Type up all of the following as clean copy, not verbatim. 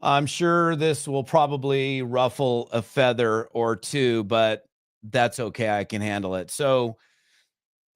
I'm sure this will probably ruffle a feather or two, but that's okay. I can handle it. So,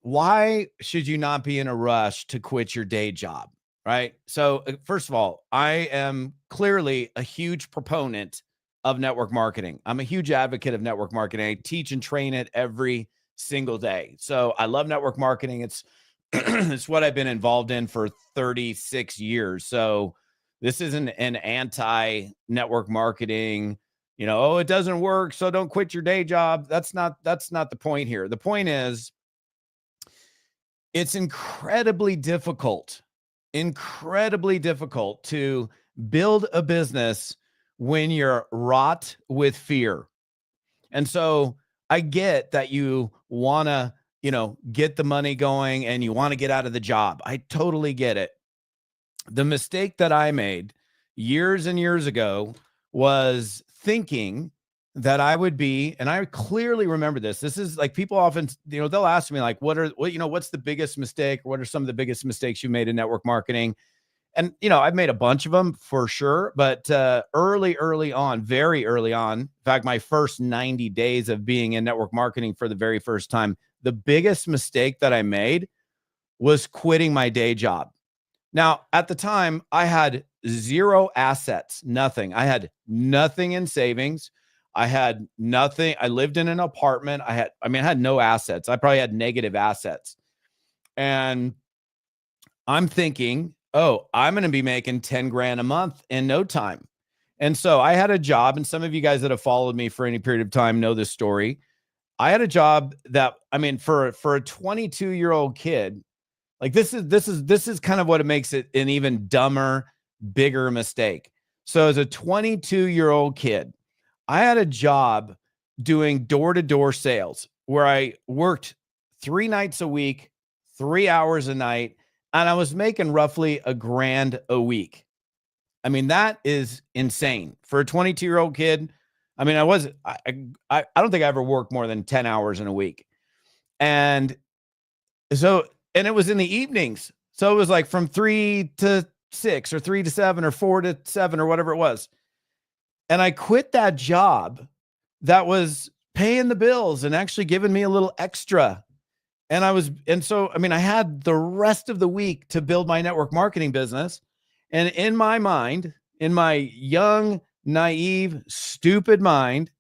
why should you not be in a rush to quit your day job? Right. So, first of all, I am clearly a huge proponent of network marketing. I'm a huge advocate of network marketing. I teach and train it every single day. So, I love network marketing. It's it's what I've been involved in for 36 years. So, this isn't an anti network marketing, oh, it doesn't work, so don't quit your day job. That's not the point here. The point is it's incredibly difficult to build a business when you're wrought with fear. And so I get that you want to, get the money going and you want to get out of the job. I totally get it. The mistake that I made years and years ago was thinking that I would be, and I clearly remember this. This is like people often, they'll ask me like, what's the biggest mistake? Or what are some of the biggest mistakes you made in network marketing? And, I've made a bunch of them for sure, but early on, very early on, in fact, my first 90 days of being in network marketing for the very first time, the biggest mistake that I made was quitting my day job. Now, at the time, I had zero assets, nothing. I had nothing in savings. I had nothing. I lived in an apartment. I had no assets. I probably had negative assets. And I'm thinking, oh, I'm going to be making 10 grand a month in no time. And so I had a job, and some of you guys that have followed me for any period of time know this story. I had a job that, for a 22-year-old kid, like this is kind of what it makes it an even dumber, bigger mistake. So as a 22-year-old kid, I had a job doing door-to-door sales where I worked 3 nights a week, 3 hours a night, and I was making roughly $1,000 a week. That is insane for a 22-year-old kid. I don't think I ever worked more than 10 hours in a week. And it was in the evenings. So it was like from 3 to 6 or 3 to 7 or 4 to 7 or whatever it was. And I quit that job that was paying the bills and actually giving me a little extra. I had the rest of the week to build my network marketing business. And in my mind, in my young, naive, stupid mind,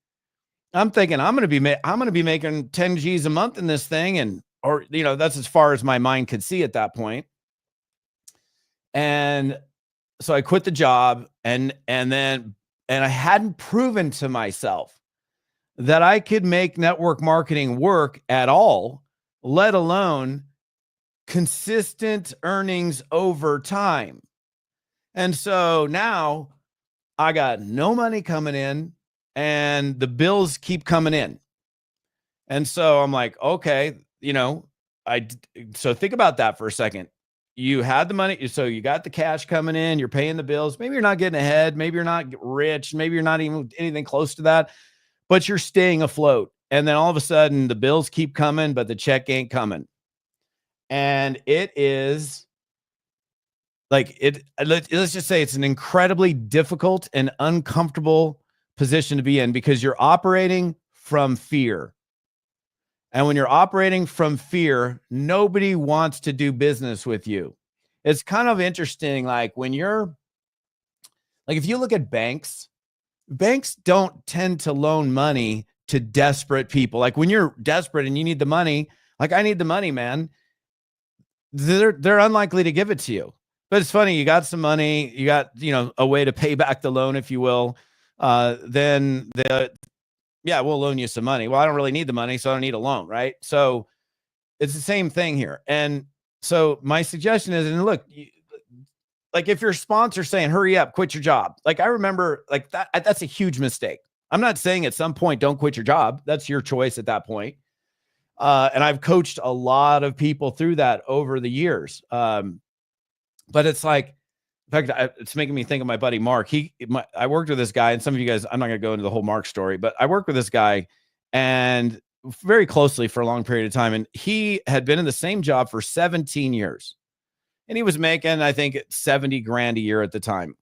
I'm thinking I'm going to be making 10 G's a month in this thing. That's as far as my mind could see at that point. And so I quit the job and I hadn't proven to myself that I could make network marketing work at all, let alone consistent earnings over time. And so now I got no money coming in and the bills keep coming in. And so I'm like, okay, so think about that for a second. You had the money, so you got the cash coming in, you're paying the bills. Maybe you're not getting ahead, maybe you're not rich, maybe you're not even anything close to that, but you're staying afloat. And then all of a sudden the bills keep coming, but the check ain't coming. And it is like let's just say it's an incredibly difficult and uncomfortable position to be in because you're operating from fear. And when you're operating from fear, nobody wants to do business with you. It's kind of interesting. Like if you look at banks don't tend to loan money to desperate people. Like when you're desperate and you need the money, like I need the money, man, they're unlikely to give it to you. But it's funny, you got some money, you got, a way to pay back the loan, if you will. Then we'll loan you some money. Well, I don't really need the money, so I don't need a loan, right? So it's the same thing here. And so my suggestion is, and look, like if your sponsor saying, hurry up, quit your job. Like I remember like that's a huge mistake. I'm not saying at some point, don't quit your job. That's your choice at that point. And I've coached a lot of people through that over the years. But it's like, in fact, it's making me think of my buddy, Mark. I worked with this guy, and some of you guys, I'm not going to go into the whole Mark story, but I worked with this guy and very closely for a long period of time. And he had been in the same job for 17 years and he was making, I think, 70 grand a year at the time.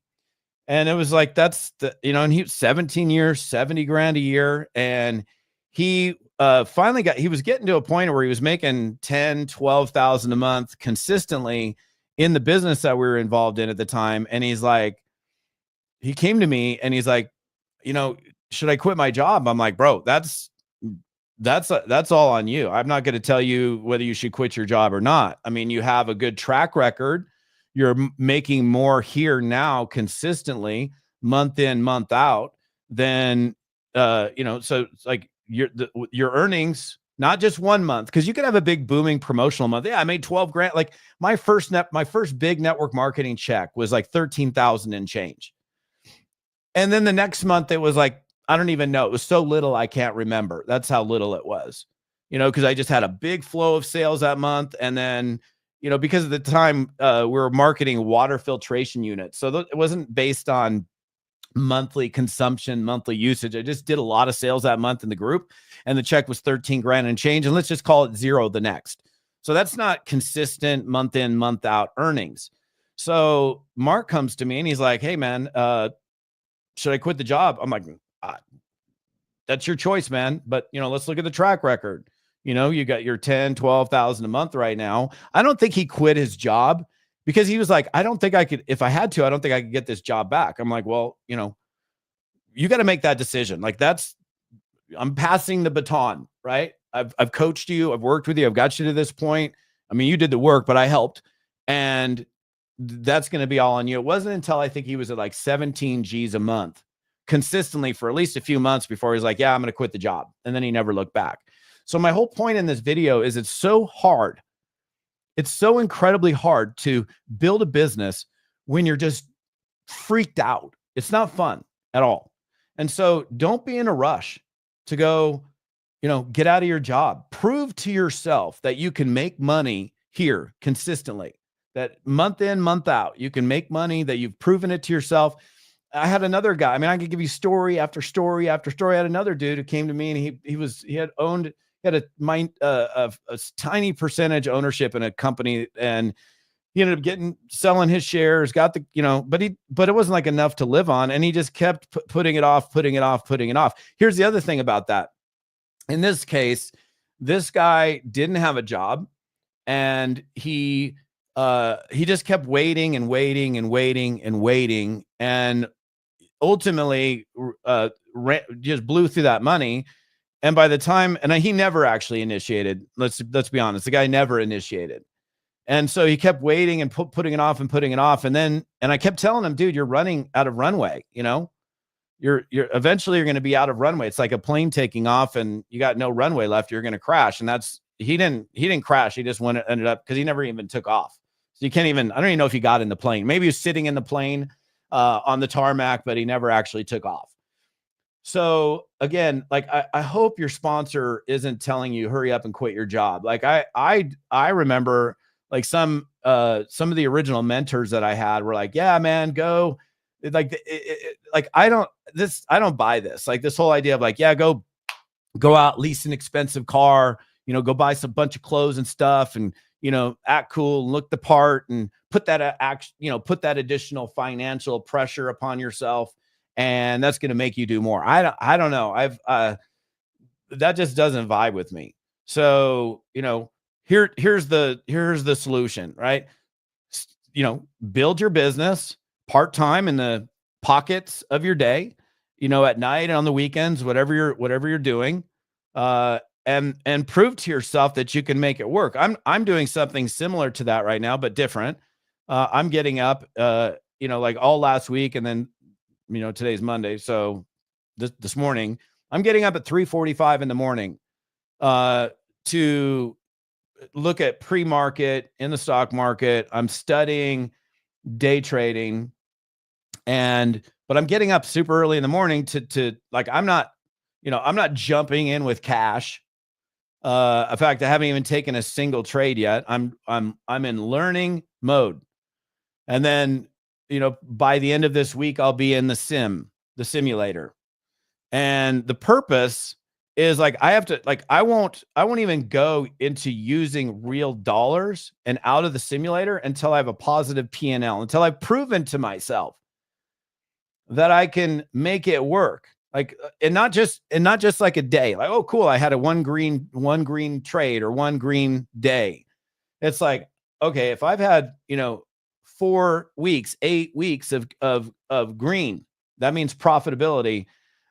And it was like, that's the, and he was 17 years, 70 grand a year. And he finally he was getting to a point where he was making 10, 12,000 a month consistently in the business that we were involved in at the time. And he came to me and he's like, should I quit my job? I'm like, bro, that's all on you. I'm not going to tell you whether you should quit your job or not. I mean, you have a good track record. You're making more here now consistently, month in, month out, than so it's like your earnings, not just 1 month, because you could have a big booming promotional month. Yeah, I made 12 grand. Like my first big network marketing check was like 13,000 and change. And then the next month it was like, I don't even know. It was so little, I can't remember. That's how little it was, because I just had a big flow of sales that month. And then, because at the time we were marketing water filtration units. So it wasn't based on monthly consumption, monthly usage. I just did a lot of sales that month in the group, and the check was 13 grand and change. And let's just call it zero the next. So that's not consistent month in, month out earnings. So Mark comes to me and he's like, hey man, should I quit the job? I'm like, that's your choice, man. But, let's look at the track record. You got your 10, 12,000 a month right now. I don't think he quit his job because he was like, I don't think I could, if I had to, I don't think I could get this job back. I'm like, well, you got to make that decision. Like I'm passing the baton, right? I've coached you. I've worked with you. I've got you to this point. I mean, you did the work, but I helped. And that's going to be all on you. It wasn't until I think he was at like 17 G's a month consistently for at least a few months before he's like, yeah, I'm going to quit the job. And then he never looked back. So my whole point in this video is it's so hard. It's so incredibly hard to build a business when you're just freaked out. It's not fun at all. And so don't be in a rush to go, get out of your job. Prove to yourself that you can make money here consistently, that month in, month out, you can make money, that you've proven it to yourself. I had another guy. I mean, I could give you story after story after story. I had another dude who came to me and he had a tiny percentage ownership in a company, and he ended up selling his shares, got the, but it wasn't like enough to live on. And he just kept putting it off. Here's the other thing about that. In this case, this guy didn't have a job, and he just kept waiting and waiting and waiting and waiting. And ultimately just blew through that money. And by the time, and he never actually initiated, let's be honest, the guy never initiated. And so he kept waiting and putting it off and putting it off. And I kept telling him, dude, you're running out of runway. You're eventually you're going to be out of runway. It's like a plane taking off and you got no runway left. You're going to crash. And he didn't crash. He just ended up, because he never even took off. So I don't even know if he got in the plane. Maybe he was sitting in the plane on the tarmac, but he never actually took off. So again, like I hope your sponsor isn't telling you hurry up and quit your job. Like I remember like some of the original mentors that I had were like, yeah, man, go. Like I don't buy this. Like this whole idea of like, yeah, go out, lease an expensive car, go buy some bunch of clothes and stuff, and act cool, look the part, and put that additional financial pressure upon yourself, and that's going to make you do more. I don't know. That just doesn't vibe with me. So, here's the solution, right? Build your business part-time in the pockets of your day, at night and on the weekends, whatever you're doing, and prove to yourself that you can make it work. I'm doing something similar to that right now, but different. I'm getting up, like all last week, and then, today's Monday. So this morning, I'm getting up at 3:45 in the morning to look at pre-market in the stock market. I'm studying day trading, but I'm getting up super early in the morning to like, I'm not jumping in with cash. In fact, I haven't even taken a single trade yet. I'm in learning mode. And then, by the end of this week, I'll be in the simulator. And the purpose is like, I won't even go into using real dollars and out of the simulator until I have a positive P&L, until I've proven to myself that I can make it work. Like, and not just like a day. Like, oh, cool, I had a one green trade or one green day. It's like, okay, if I've had, 4 weeks, 8 weeks of green, that means profitability.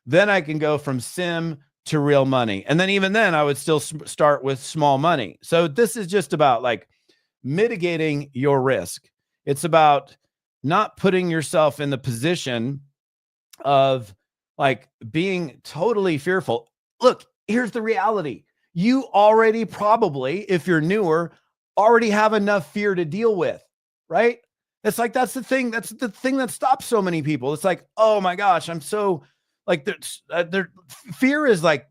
Then I can go from sim to real money. And then even then I would still start with small money. So this is just about like mitigating your risk. It's about not putting yourself in the position of like being totally fearful. Look, here's the reality. You already probably, if you're newer, already have enough fear to deal with, right? It's like that's the thing that stops so many people. It's like, oh my gosh, I'm so like fear is like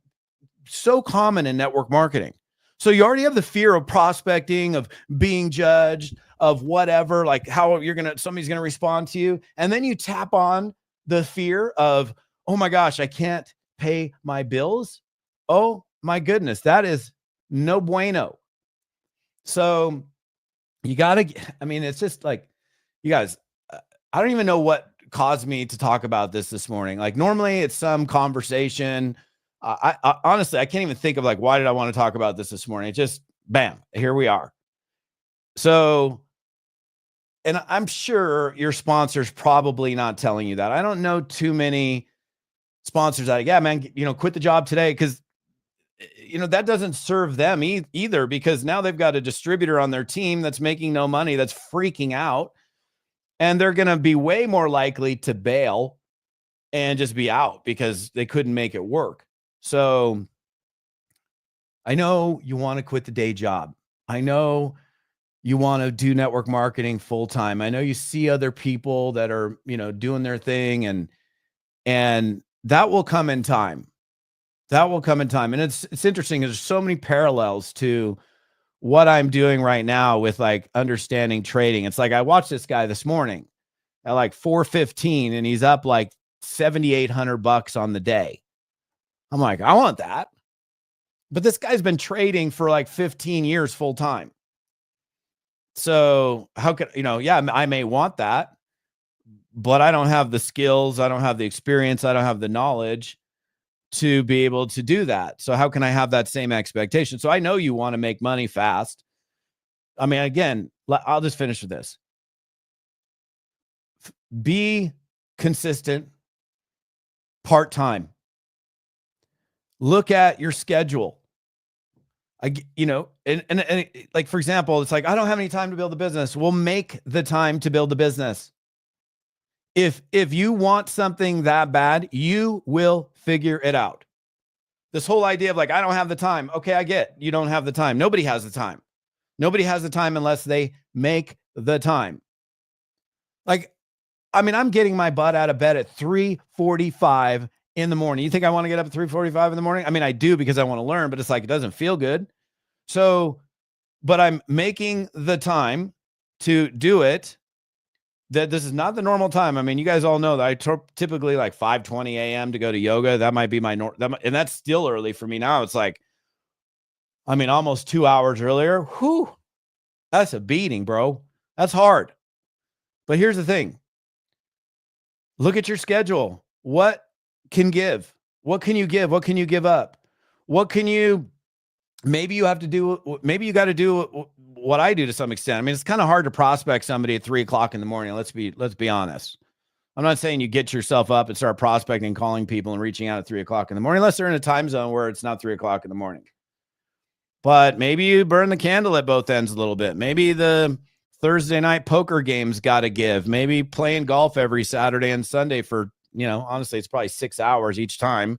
so common in network marketing. So you already have the fear of prospecting, of being judged, of whatever, like how somebody's gonna respond to you, and then you tap on the fear of, oh my gosh, I can't pay my bills. Oh my goodness, that is no bueno. So you gotta, I mean, it's just like, you guys, I don't even know what caused me to talk about this morning. Like normally it's some conversation. I honestly, I can't even think of like, why did I want to talk about this morning? It just, bam, here we are. So, and I'm sure your sponsor's probably not telling you that. I don't know too many sponsors that, yeah, man, quit the job today. Cause that doesn't serve them either, because now they've got a distributor on their team that's making no money, that's freaking out. And they're going to be way more likely to bail and just be out because they couldn't make it work. So I know you want to quit the day job. I know you want to do network marketing full time. I know you see other people that are, doing their thing, and that will come in time. That will come in time. And it's interesting. There's so many parallels to what I'm doing right now with like understanding trading. It's like I watched this guy this morning at like 4:15 and he's up like $7,800 on the day. I'm like, I want that. But this guy's been trading for like 15 years full time. So how could, yeah, I may want that, but I don't have the skills. I don't have the experience. I don't have the knowledge to be able to do that. So how can I have that same expectation? So I know you want to make money fast. I mean, again, I'll just finish with this. Be consistent, part-time. Look at your schedule. And like, for example, it's like, I don't have any time to build a business. Well, make the time to build the business. If you want something that bad, you will figure it out. This whole idea of like, I don't have the time. Okay, I get you don't have the time. Nobody has the time. Nobody has the time unless they make the time. Like, I mean, I'm getting my butt out of bed at 3:45 in the morning. You think I want to get up at 3:45 in the morning? I mean, I do because I want to learn, but it's like, it doesn't feel good. So, but I'm making the time to do it. That this is not the normal time. I mean, you guys all know that I typically like 5:20 a.m. to go to yoga. That might be my and that's still early for me now. It's like, I mean, almost 2 hours earlier. Whew, that's a beating, bro. That's hard. But here's the thing. Look at your schedule. What can give? What can you give? What can you give up? What can you, maybe you have to do, maybe you got to do what I do to some extent. I mean, it's kind of hard to prospect somebody at 3:00 in the morning. Let's be honest. I'm not saying you get yourself up and start prospecting, calling people and reaching out at 3:00 in the morning, unless they're in a time zone where it's not 3:00 in the morning. But maybe you burn the candle at both ends a little bit. Maybe the Thursday night poker games got to give. Maybe playing golf every Saturday and Sunday for, honestly, it's probably 6 hours each time.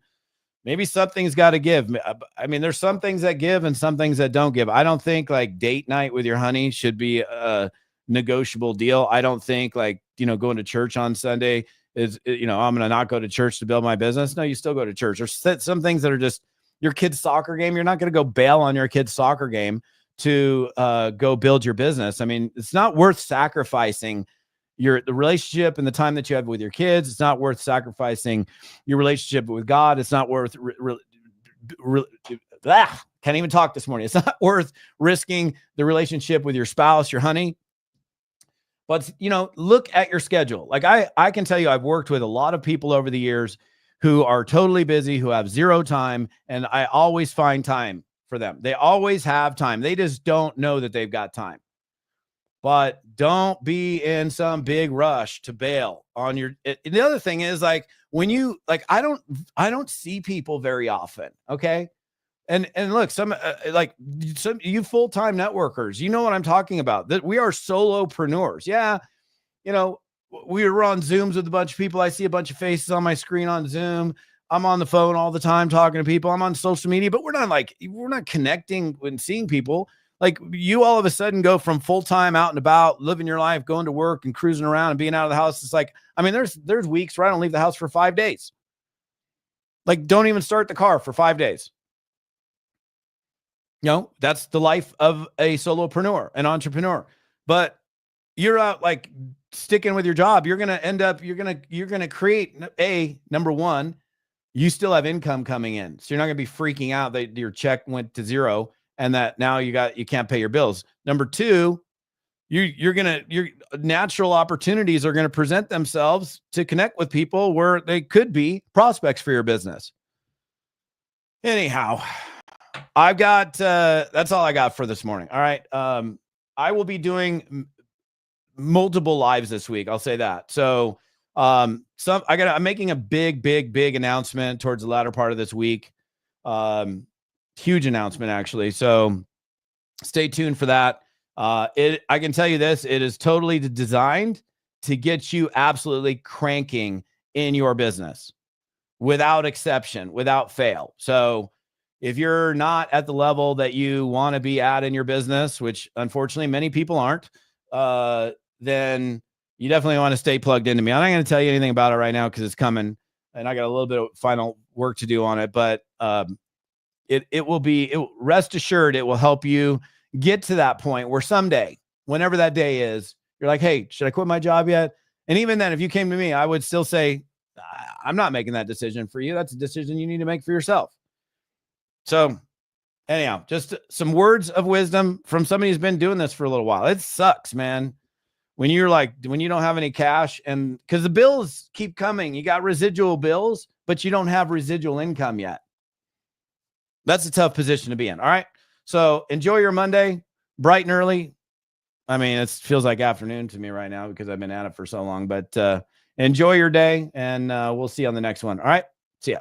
Maybe something's got to give. I mean, there's some things that give and some things that don't give. I don't think like date night with your honey should be a negotiable deal. I don't think like, going to church on Sunday is, I'm going to not go to church to build my business. No, you still go to church. There's some things that are just your kid's soccer game. You're not going to go bail on your kid's soccer game to go build your business. I mean, it's not worth sacrificing the relationship and the time that you have with your kids. It's not worth sacrificing your relationship with God. It's not worth can't even talk this morning. It's not worth risking the relationship with your spouse, your honey. But, look at your schedule. Like I can tell you, I've worked with a lot of people over the years who are totally busy, who have zero time, and I always find time for them. They always have time. They just don't know that they've got time. But don't be in some big rush to bail on your. The other thing is, like, when you like, I don't see people very often. Okay. And look, some you full-time networkers, you know what I'm talking about, that we are solopreneurs. Yeah. We were on Zooms with a bunch of people. I see a bunch of faces on my screen on Zoom. I'm on the phone all the time talking to people. I'm on social media, but we're not connecting and seeing people. Like, you all of a sudden go from full-time out and about, living your life, going to work and cruising around and being out of the house. It's like, I mean, there's weeks where I don't leave the house for 5 days. Like, don't even start the car for 5 days. That's the life of a solopreneur, an entrepreneur. But you're out, like, sticking with your job. You're going to end up, you're going to create number one, you still have income coming in. So you're not going to be freaking out that your check went to zero and that now you can't pay your bills. Number two, your natural opportunities are going to present themselves to connect with people where they could be prospects for your business. Anyhow, I've got, that's all I got for this morning. All right. I will be doing multiple lives this week. I'll say that. So, I'm making a big announcement towards the latter part of this week. Huge announcement, actually. So stay tuned for that. I can tell you this, it is totally designed to get you absolutely cranking in your business without exception, without fail. So if you're not at the level that you want to be at in your business, which unfortunately many people aren't, then you definitely want to stay plugged into me. I'm not going to tell you anything about it right now because it's coming and I got a little bit of final work to do on it, but rest assured, it will help you get to that point where someday, whenever that day is, you're like, hey, should I quit my job yet? And even then, if you came to me, I would still say, I'm not making that decision for you. That's a decision you need to make for yourself. So anyhow, just some words of wisdom from somebody who's been doing this for a little while. It sucks, man. When you don't have any cash, and because the bills keep coming, you got residual bills, but you don't have residual income yet. That's a tough position to be in. All right. So enjoy your Monday, bright and early. I mean, it feels like afternoon to me right now because I've been at it for so long, but enjoy your day and we'll see you on the next one. All right. See ya.